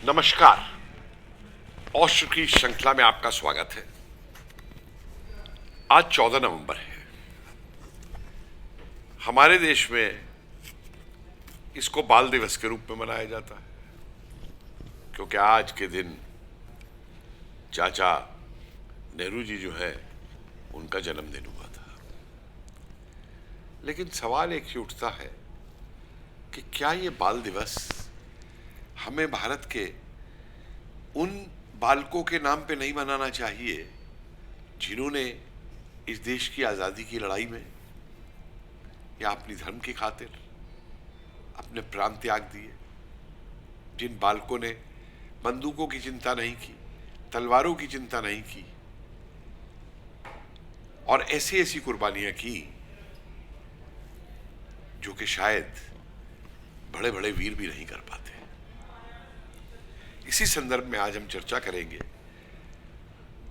नमस्कार। औशर की श्रृंखला में आपका स्वागत है। आज 14 नवंबर है। हमारे देश में इसको बाल दिवस के रूप में मनाया जाता है, क्योंकि आज के दिन चाचा नेहरू जी जो है उनका जन्मदिन हुआ था। लेकिन सवाल एक ही उठता है कि क्या ये बाल दिवस हमें भारत के उन बालकों के नाम पे नहीं मनाना चाहिए जिन्होंने इस देश की आजादी की लड़ाई में या अपनी धर्म की खातिर अपने प्राण त्याग दिए, जिन बालकों ने बंदूकों की चिंता नहीं की, तलवारों की चिंता नहीं की और ऐसी ऐसी कुर्बानियां की जो कि शायद बड़े बड़े वीर भी नहीं कर पाते। इसी संदर्भ में आज हम चर्चा करेंगे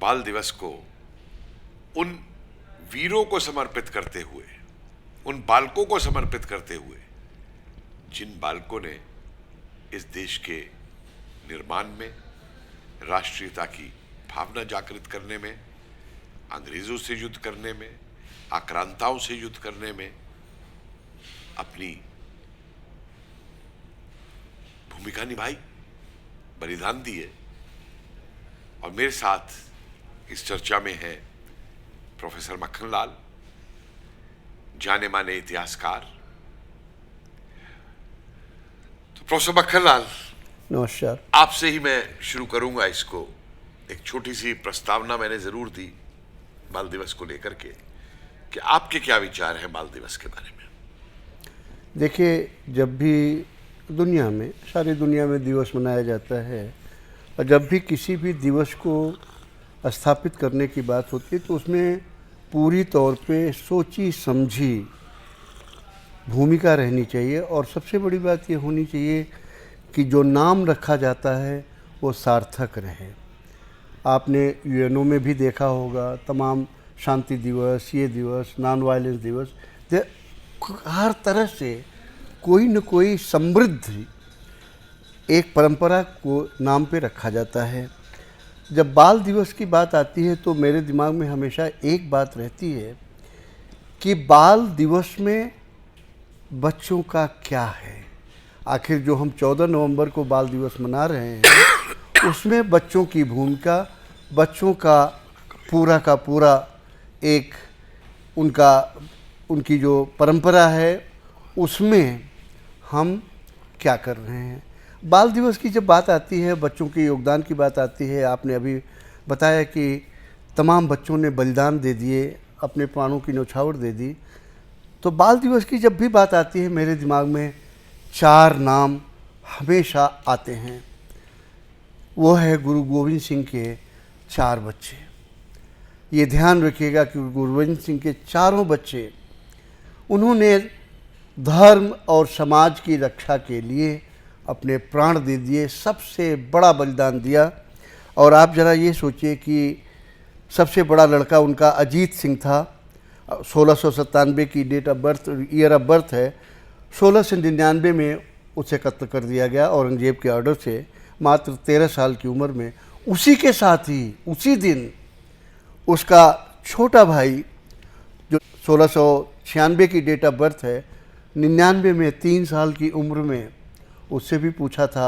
बाल दिवस को उन वीरों को समर्पित करते हुए, उन बालकों को समर्पित करते हुए जिन बालकों ने इस देश के निर्माण में, राष्ट्रीयता की भावना जागृत करने में, अंग्रेजों से युद्ध करने में, आक्रांताओं से युद्ध करने में अपनी भूमिका निभाई, बलिदान दिए। और मेरे साथ इस चर्चा में है प्रोफेसर मक्खनलाल, जाने माने इतिहासकार। तो प्रोफेसर मक्खनलाल, नमस्कार। आपसे ही मैं शुरू करूंगा इसको। एक छोटी सी प्रस्तावना मैंने जरूर दी बाल दिवस को लेकर के कि आपके क्या विचार हैं बाल दिवस के बारे में। देखिए, जब भी दुनिया में, सारी दुनिया में दिवस मनाया जाता है और जब भी किसी भी दिवस को स्थापित करने की बात होती है तो उसमें पूरी तौर पे सोची समझी भूमिका रहनी चाहिए। और सबसे बड़ी बात ये होनी चाहिए कि जो नाम रखा जाता है वो सार्थक रहे। आपने यूएनओ में भी देखा होगा, तमाम शांति दिवस, ये दिवस, नॉन वायलेंस दिवस, हर तरह से कोई न कोई समृद्ध एक परंपरा को नाम पे रखा जाता है। जब बाल दिवस की बात आती है तो मेरे दिमाग में हमेशा एक बात रहती है कि बाल दिवस में बच्चों का क्या है। आखिर जो हम 14 नवंबर को बाल दिवस मना रहे हैं उसमें बच्चों की भूमिका, बच्चों का पूरा एक उनकी जो परंपरा है उसमें हम क्या कर रहे हैं। बाल दिवस की जब बात आती है, बच्चों के योगदान की बात आती है, आपने अभी बताया कि तमाम बच्चों ने बलिदान दे दिए, अपने प्राणों की न्यौछावर दे दी। तो बाल दिवस की जब भी बात आती है मेरे दिमाग में 4 नाम हमेशा आते हैं। वो है गुरु गोविंद सिंह के 4 बच्चे। ये ध्यान रखिएगा कि गुरु गोविंद सिंह के चारों बच्चे, उन्होंने धर्म और समाज की रक्षा के लिए अपने प्राण दे दिए, सबसे बड़ा बलिदान दिया। और आप ज़रा ये सोचिए कि सबसे बड़ा लड़का उनका अजीत सिंह था। 1697 की date of birth, year of birth है। 1699 में उसे कत्ल कर दिया गया औरंगजेब के ऑर्डर से, मात्र 13 साल की उम्र में। उसी के साथ ही उसी दिन उसका छोटा भाई जो 1696 की डेट ऑफ बर्थ है, 99 में 3 साल की उम्र में, उससे भी पूछा था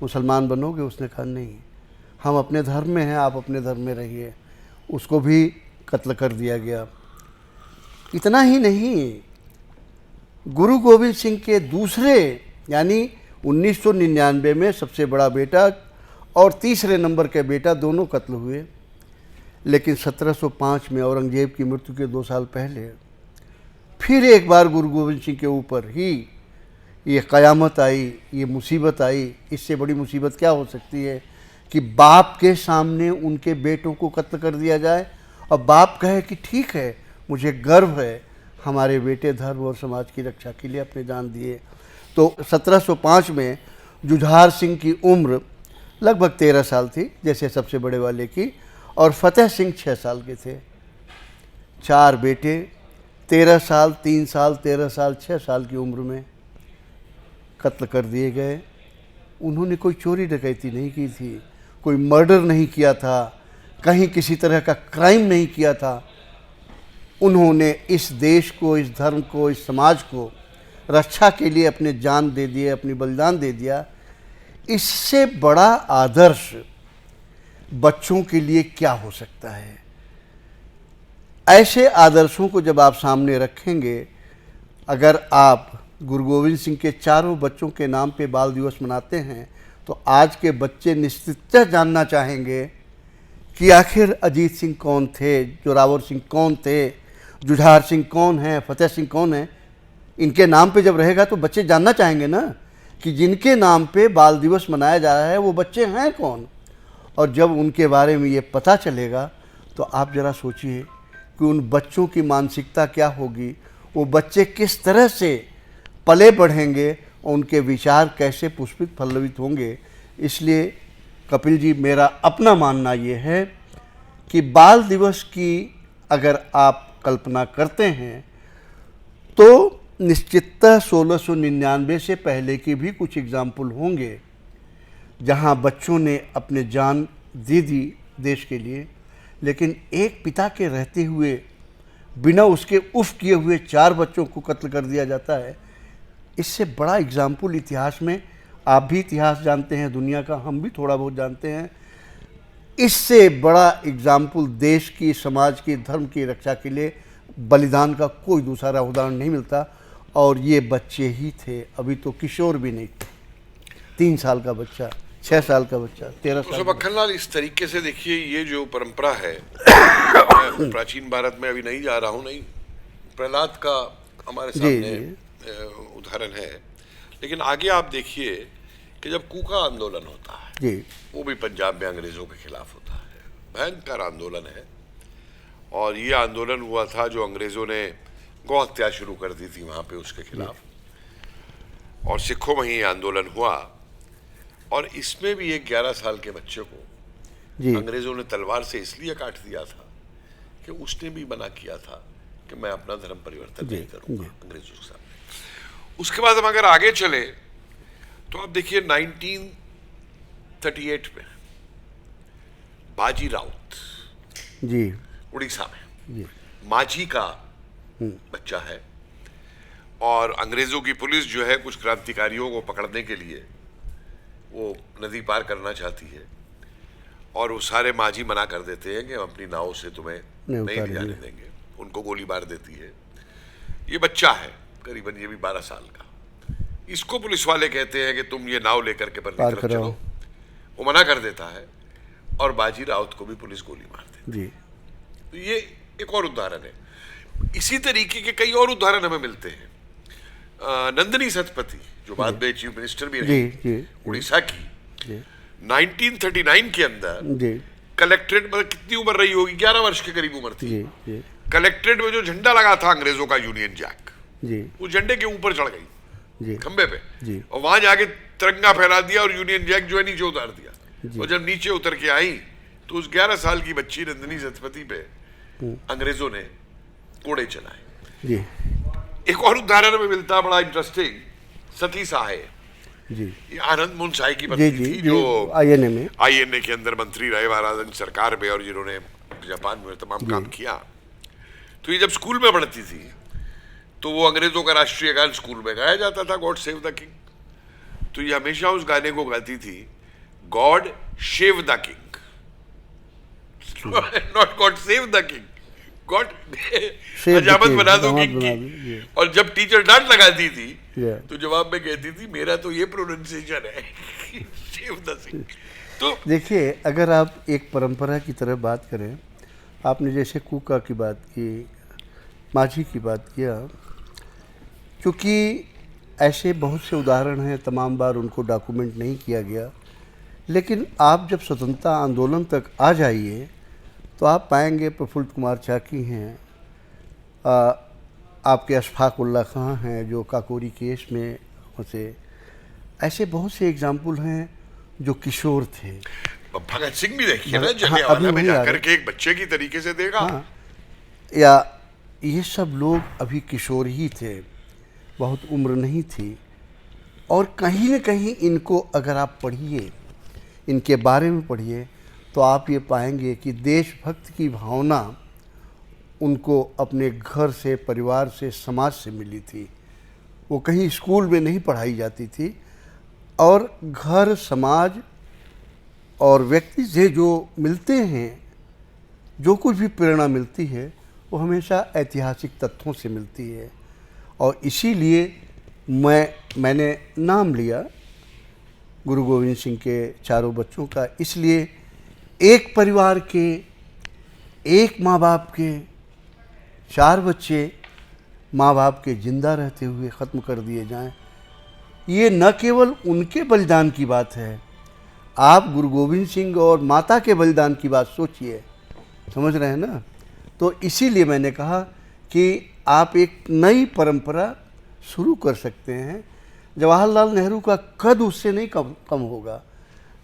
मुसलमान बनोगे? उसने कहा नहीं, हम अपने धर्म में हैं, आप अपने धर्म में रहिए। उसको भी कत्ल कर दिया गया। इतना ही नहीं, गुरु गोविंद सिंह के दूसरे यानी 1999 में सबसे बड़ा बेटा और तीसरे नंबर के बेटा दोनों कत्ल हुए। लेकिन 1705 में औरंगजेब की मृत्यु के 2 साल पहले फिर एक बार गुरु गोविंद सिंह के ऊपर ही ये क़यामत आई, ये मुसीबत आई। इससे बड़ी मुसीबत क्या हो सकती है कि बाप के सामने उनके बेटों को कत्ल कर दिया जाए और बाप कहे कि ठीक है, मुझे गर्व है, हमारे बेटे धर्म और समाज की रक्षा के लिए अपने जान दिए। तो 1705 में जुझार सिंह की उम्र लगभग 13 साल थी, जैसे सबसे बड़े वाले की, और फतेह सिंह 6 साल के थे। 4 बेटे, 13 साल, 3 साल, 13 साल, 6 साल की उम्र में कत्ल कर दिए गए। उन्होंने कोई चोरी डकैती नहीं की थी, कोई मर्डर नहीं किया था, कहीं किसी तरह का क्राइम नहीं किया था। उन्होंने इस देश को, इस धर्म को, इस समाज को रक्षा के लिए अपने जान दे दिए, अपनी बलिदान दे दिया। इससे बड़ा आदर्श बच्चों के लिए क्या हो सकता है? ऐसे आदर्शों को जब आप सामने रखेंगे, अगर आप गुरु गोविंद सिंह के चारों बच्चों के नाम पे बाल दिवस मनाते हैं, तो आज के बच्चे निश्चिततः जानना चाहेंगे कि आखिर अजीत सिंह कौन थे, जोरावर सिंह कौन थे, जुझार सिंह कौन है, फतेह सिंह कौन है। इनके नाम पे जब रहेगा तो बच्चे जानना चाहेंगे ना कि जिनके नाम पे बाल दिवस मनाया जा रहा है वो बच्चे हैं कौन। और जब उनके बारे में ये पता चलेगा तो आप ज़रा सोचिए कि उन बच्चों की मानसिकता क्या होगी, वो बच्चे किस तरह से पले बढ़ेंगे और उनके विचार कैसे पुष्पित पल्लवित होंगे। इसलिए कपिल जी, मेरा अपना मानना ये है कि बाल दिवस की अगर आप कल्पना करते हैं तो निश्चिततः 1699 से पहले के भी कुछ एग्जाम्पल होंगे जहां बच्चों ने अपने जान दे दी देश के लिए, लेकिन एक पिता के रहते हुए बिना उसके उफ किए हुए 4 बच्चों को कत्ल कर दिया जाता है। इससे बड़ा एग्जाम्पल इतिहास में, आप भी इतिहास जानते हैं दुनिया का, हम भी थोड़ा बहुत जानते हैं, इससे बड़ा एग्जाम्पल देश की, समाज की, धर्म की रक्षा के लिए बलिदान का कोई दूसरा उदाहरण नहीं मिलता। और ये बच्चे ही थे, अभी तो किशोर भी नहीं थे। 3 साल का बच्चा, 6 साल का बच्चा, 13 साल का। मक्खनलाल, इस तरीके से देखिए, ये जो परंपरा है मैं प्राचीन भारत में अभी नहीं जा रहा हूँ, नहीं, प्रहलाद का हमारे सामने उदाहरण है, लेकिन आगे आप देखिए कि जब कूका आंदोलन होता है जी, वो भी पंजाब में अंग्रेजों के खिलाफ होता है, भयंकर आंदोलन है। और ये आंदोलन हुआ था जो अंग्रेजों ने गौ हत्या शुरू कर दी थी वहां पे, उसके खिलाफ, और सिखों में ही आंदोलन हुआ। और इसमें भी एक 11 साल के बच्चे को अंग्रेजों ने तलवार से इसलिए काट दिया था कि उसने भी मना किया था कि मैं अपना धर्म परिवर्तन नहीं करूंगा अंग्रेजों के साथ। उसके बाद हम अगर आगे चले तो आप देखिए 1938 में बाजी राउत जी, उड़ीसा में, माझी का बच्चा है, और अंग्रेजों की पुलिस जो है कुछ क्रांतिकारियों को पकड़ने के लिए वो नदी पार करना चाहती है, और वो सारे माझी मना कर देते हैं कि हम अपनी नाव से तुम्हें नहीं ले जाने देंगे, उनको गोली मार देती है। ये बच्चा है करीबन, ये भी 12 साल का। इसको पुलिस वाले कहते हैं कि तुम ये नाव लेकर के परली तरफ चलो, वो मना कर देता है, और बाजी राउत को भी पुलिस गोली मार देती है। तो ये एक और उदाहरण है। इसी तरीके के कई और उदाहरण हमें मिलते हैं। नंदिनी सतपथी जो बाद में चीफ मिनिस्टर भी रही उड़ीसा की, 1939 के अंदर कलेक्ट्रेट, मतलब कितनी उम्र रही होगी, 11 वर्ष के करीब उम्र थी, कलेक्ट्रेट में जो झंडा लगा था अंग्रेजों का, यूनियन जैक, वो झंडे के ऊपर चढ़ गई खंबे पे, और वहां जाके तिरंगा फहरा दिया और यूनियन जैक जो है नीचे उतार दिया। और जब नीचे उतर के आई तो उस 11 साल की बच्ची नंदिनी सतपथी पे अंग्रेजों ने कोड़े चलाए। एक और उदाहरण में मिलता है बड़ा इंटरेस्टिंग, सती साहे जी, ये आनंद मोहन साहे की पत्नी थी जो आईएनए के अंदर मंत्री रहे महाराज सरकार में, और जिन्होंने जापान में तमाम काम किया। तो ये जब स्कूल में पढ़ती थी तो वो अंग्रेजों का राष्ट्रीय गान स्कूल में गाया जाता था, गॉड सेव द किंग। तो ये हमेशा उस गाने को गाती थी, God shave the king, not God save the king, God हजामत बना दो किंग की। और जब टीचर डांट लगाती थी तो जवाब में कहती थी मेरा तो ये प्रोनाउंसिएशन है शेव द किंग। तो देखिए, अगर आप एक परंपरा की तरह बात करें, आपने जैसे कूका की बात की, माझी की बात किया, क्योंकि ऐसे बहुत से उदाहरण हैं, तमाम बार उनको डॉक्यूमेंट नहीं किया गया, लेकिन आप जब स्वतंत्रता आंदोलन तक आ जाइए तो आप पाएंगे प्रफुल्ल कुमार चाकी हैं, आपके अशफाक उल्ला खां हैं जो काकोरी केस में फंसे, ऐसे बहुत से एग्जाम्पल हैं जो किशोर थे। भगत सिंह भी देखिए ना, जलियांवाला में जाकर के एक बच्चे की तरीके से देखा। हाँ, या ये सब लोग अभी किशोर ही थे, बहुत उम्र नहीं थी। और कहीं न कहीं इनको अगर आप पढ़िए, इनके बारे में पढ़िए, तो आप ये पाएंगे कि देशभक्ति की भावना उनको अपने घर से, परिवार से, समाज से मिली थी। वो कहीं स्कूल में नहीं पढ़ाई जाती थी, और घर, समाज और व्यक्ति से जो मिलते हैं, जो कुछ भी प्रेरणा मिलती है, वो हमेशा ऐतिहासिक तथ्यों से मिलती है। और इसीलिए मैंने नाम लिया गुरु गोविंद सिंह के चारों बच्चों का, इसलिए एक परिवार के, एक माँ बाप के 4 बच्चे माँ बाप के जिंदा रहते हुए ख़त्म कर दिए जाएं, ये न केवल उनके बलिदान की बात है, आप गुरु गोविंद सिंह और माता के बलिदान की बात सोचिए, समझ रहे हैं ना। तो इसीलिए मैंने कहा कि आप एक नई परंपरा शुरू कर सकते हैं। जवाहरलाल नेहरू का कद उससे नहीं कम होगा।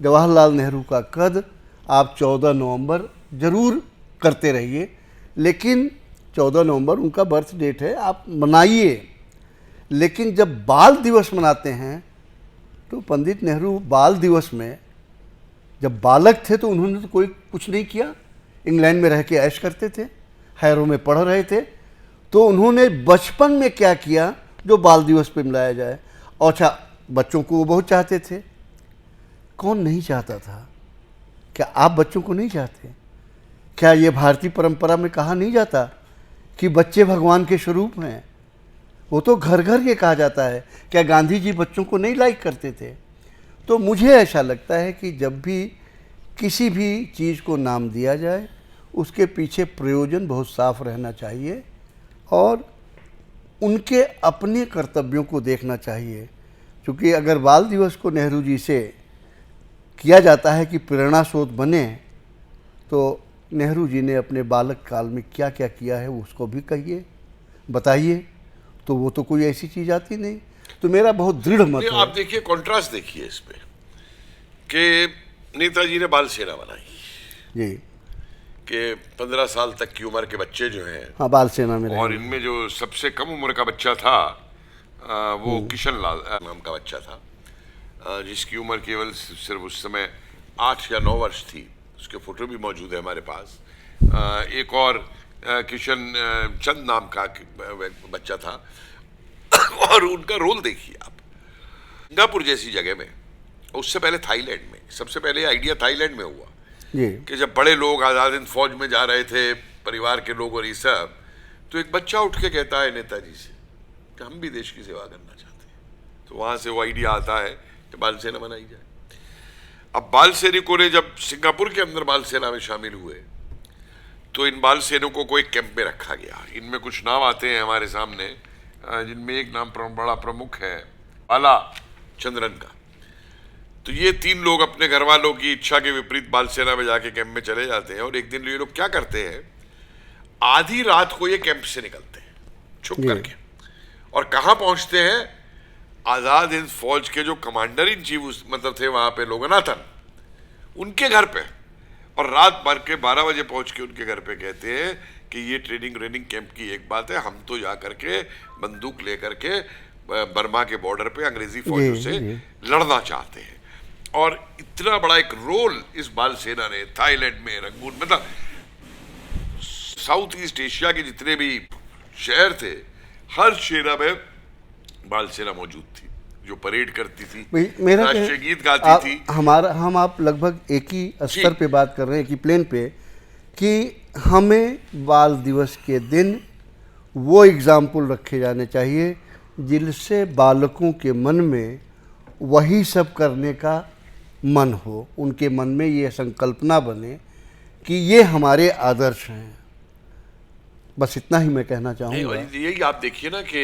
जवाहरलाल नेहरू का कद आप 14 नवंबर ज़रूर करते रहिए, लेकिन 14 नवंबर उनका बर्थ डेट है, आप मनाइए। लेकिन जब बाल दिवस मनाते हैं तो पंडित नेहरू बाल दिवस में, जब बालक थे तो उन्होंने तो कोई कुछ नहीं किया, इंग्लैंड में रह के ऐश करते थे, हैरों में पढ़ रहे थे। तो उन्होंने बचपन में क्या किया जो बाल दिवस पे मनाया जाए। और अच्छा, बच्चों को वो बहुत चाहते थे। कौन नहीं चाहता था? क्या आप बच्चों को नहीं चाहते? क्या ये भारतीय परंपरा में कहा नहीं जाता कि बच्चे भगवान के स्वरूप हैं? वो तो घर घर के कहा जाता है। क्या गांधी जी बच्चों को नहीं लाइक करते थे? तो मुझे ऐसा लगता है कि जब भी किसी भी चीज़ को नाम दिया जाए, उसके पीछे प्रयोजन बहुत साफ रहना चाहिए और उनके अपने कर्तव्यों को देखना चाहिए। क्योंकि अगर बाल दिवस को नेहरू जी से किया जाता है कि प्रेरणा स्रोत बने, तो नेहरू जी ने अपने बालक काल में क्या क्या किया है उसको भी कहिए, बताइए। तो वो तो कोई ऐसी चीज़ आती नहीं। तो मेरा बहुत दृढ़ मत है। आप देखिए, कॉन्ट्रास्ट देखिए इसमें कि नेताजी ने बाल सेना बनाई जी, कि 15 साल तक की उम्र के बच्चे जो हैं, हाँ, बाल सेना में और रहेंगे। इनमें जो सबसे कम उम्र का बच्चा था वो किशन लाल नाम का बच्चा था, जिसकी उम्र केवल सिर्फ उस समय 8 या 9 वर्ष थी। उसके फोटो भी मौजूद है हमारे पास। एक और किशन चंद नाम का बच्चा था। और उनका रोल देखिए आप, सिंगापुर जैसी जगह में, उससे पहले थाईलैंड में, सबसे पहले आइडिया थाईलैंड में हुआ जी, कि जब बड़े लोग आज़ाद हिंद फौज में जा रहे थे, परिवार के लोग और ये सब, तो एक बच्चा उठ के कहता है नेताजी से कि हम भी देश की सेवा करना चाहते हैं। तो वहाँ से वो आइडिया आता है कि बाल सेना बनाई जाए। अब बाल सैनिकों ने जब सिंगापुर के अंदर बाल सेना में शामिल हुए, तो इन बाल सैनिकों को एक कैंप में रखा गया। इनमें कुछ नाम आते हैं हमारे सामने, जिनमें एक नाम बड़ा प्रमुख है, बाला चंद्रन का। तो ये 3 लोग अपने घर वालों की इच्छा के विपरीत बाल सेना में जाके कैंप में चले जाते हैं। और एक दिन ये लोग क्या करते हैं, आधी रात को ये कैंप से निकलते हैं छुप करके, और कहाँ पहुंचते हैं, आजाद हिंद फौज के जो कमांडर इन चीफ मतलब थे वहां पे, लोगनाथन, उनके घर पे। और रात भर के 12 बजे पहुंच के उनके घर पे कहते हैं कि ये ट्रेनिंग कैंप की एक बात है, हम तो जा करके बंदूक लेकर के बर्मा के बॉर्डर पे अंग्रेजी फौजों से लड़ना चाहते हैं। और इतना बड़ा एक रोल इस बाल सेना ने थाईलैंड में, रंगून, मतलब साउथ ईस्ट एशिया के जितने भी शहर थे, हर शहर में बाल सेना मौजूद थी, जो परेड करती थी, मेरा राष्ट्रीय गीत गाती थी। हम आप लगभग एक ही स्तर पे बात कर रहे हैं, एक ही प्लेन पे, कि हमें बाल दिवस के दिन वो एग्जाम्पल रखे जाने चाहिए जिनसे बालकों के मन में वही सब करने का मन हो, उनके मन में ये संकल्पना बने कि ये हमारे आदर्श हैं। बस इतना ही मैं कहना चाहूँगा। यही आप देखिए ना कि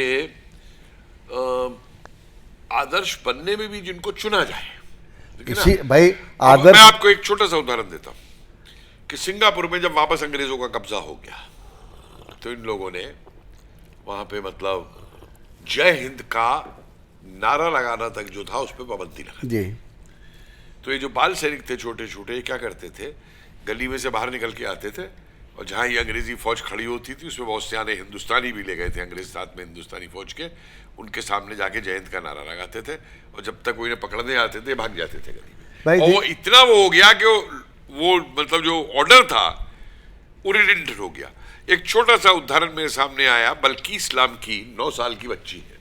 आदर्श बनने में भी जिनको चुना जाए। भाई आदर्श, मैं आपको एक छोटा सा उदाहरण देता हूँ कि सिंगापुर में जब वापस अंग्रेजों का कब्जा हो गया, तो इन लोगों ने वहां पे मतलब जय हिंद का नारा लगाना तक जो था उस पर पाबंदी लगा जी। तो ये जो बाल सैनिक थे छोटे छोटे, क्या करते थे, गली में से बाहर निकल के आते थे, और जहाँ ये अंग्रेजी फौज खड़ी होती थी उसमें बहुत सियाने हिंदुस्तानी भी ले गए थे, अंग्रेज साथ में हिंदुस्तानी फौज के, उनके सामने जाके जय हिंद का नारा लगाते थे और जब तक वो इन्हें पकड़ने आते थे भाग जाते थे गली भाई में। और वो इतना वो हो गया कि वो मतलब जो ऑर्डर था ओरिएंटेड हो गया। एक छोटा सा उदाहरण मेरे सामने आया, बल्कि इस्लाम की 9 साल की बच्ची है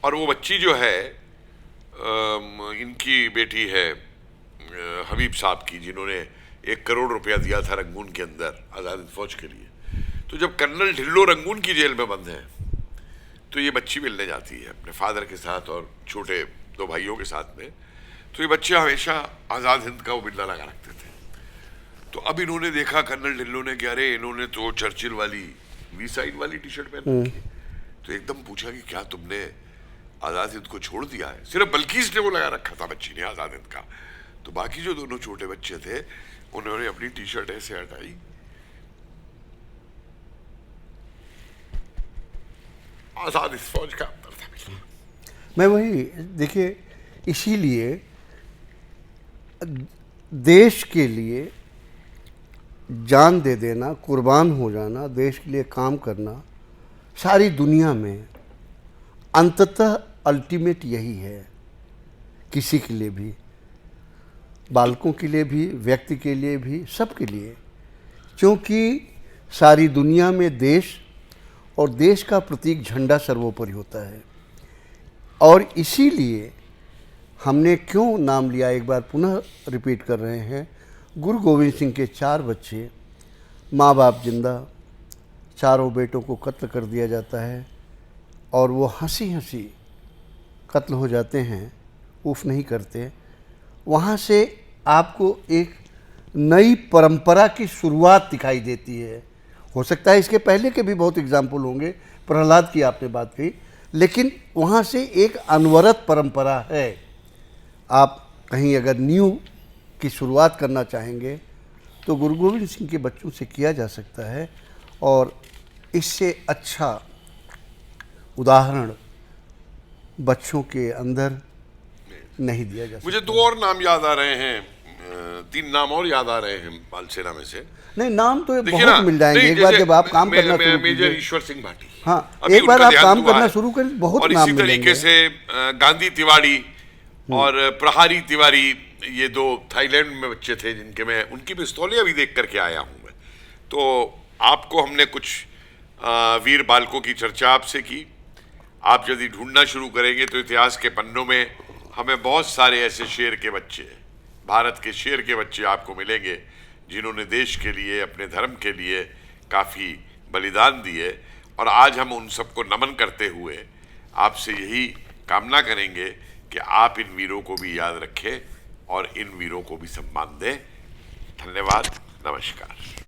और वो बच्ची जो है इनकी बेटी है हबीब साहब की, जिन्होंने 1 करोड़ रुपया दिया था रंगून के अंदर आज़ाद हिंद फौज के लिए। तो जब कर्नल ढिल्लो रंगून की जेल में बंद है तो ये बच्ची मिलने जाती है अपने फादर के साथ और छोटे 2 भाइयों के साथ में। तो ये बच्चे हमेशा आज़ाद हिंद का वो बिल्ला लगा रखते थे। तो अब इन्होंने देखा कर्नल ढिल्लो ने कि अरे इन्होंने तो चर्चिल वाली वी साइड वाली टी शर्ट पहन रखी है। तो एकदम पूछा कि क्या तुमने आज़ाद हिंद को छोड़ दिया है? सिर्फ बल्कीस ने वो लगा रखा था बच्ची ने आज़ाद हिंद का। तो बाकी जो दोनों छोटे बच्चे थे उन्होंने अपनी टी शर्ट ऐसे हटाई, आज़ाद हिंद फौज का अंदर था बिल्कुल। मैं वही देखिए, इसीलिए देश के लिए जान दे देना, कुर्बान हो जाना, देश के लिए काम करना सारी दुनिया में अंततः अल्टीमेट यही है। किसी के लिए भी, बालकों के लिए भी, व्यक्ति के लिए भी, सबके लिए, क्योंकि सारी दुनिया में देश और देश का प्रतीक झंडा सर्वोपरि होता है। और इसीलिए हमने क्यों नाम लिया, एक बार पुनः रिपीट कर रहे हैं, गुरु गोविंद सिंह के 4 बच्चे, माँ बाप जिंदा, चारों बेटों को कत्ल कर दिया जाता है और वो हंसी हंसी कत्ल हो जाते हैं, उफ नहीं करते। वहाँ से आपको एक नई परंपरा की शुरुआत दिखाई देती है। हो सकता है इसके पहले के भी बहुत एग्जाम्पल होंगे, प्रहलाद की आपने बात कही, लेकिन वहाँ से एक अनवरत परंपरा है। आप कहीं अगर न्यू की शुरुआत करना चाहेंगे तो गुरु गोविंद सिंह के बच्चों से किया जा सकता है और इससे अच्छा उदाहरण बच्चों के अंदर नहीं दिया जा सकता। मुझे 2 और नाम याद आ रहे हैं, 3 नाम और याद आ रहे हैं बाल सेना में से। नहीं, नाम तो देखिए ना, बहुत मिल जाएंगे नहीं, एक बार जैसे जब आप काम करना शुरू मेजर कीजिए। ईश्वर सिंह भाटी, हाँ, अभी एक बार उनका आप देहांत काम हुआ करना है। शुरू करें, बहुत और नाम इसी तरीके मिलेंगे। से गांधी तिवारी और प्रहारी तिवारी, ये 2 थाईलैंड में बच्चे थे जिनके मैं उनकी पिस्तौलें अभी देख करके आया हूँ मैं। तो आपको हमने कुछ वीर बालकों की चर्चा आपसे की। आप यदि ढूंढना शुरू करेंगे तो इतिहास के पन्नों में हमें बहुत सारे ऐसे शेर के बच्चे, भारत के शेर के बच्चे आपको मिलेंगे जिन्होंने देश के लिए, अपने धर्म के लिए काफ़ी बलिदान दिए। और आज हम उन सबको नमन करते हुए आपसे यही कामना करेंगे कि आप इन वीरों को भी याद रखें और इन वीरों को भी सम्मान दें। धन्यवाद, नमस्कार।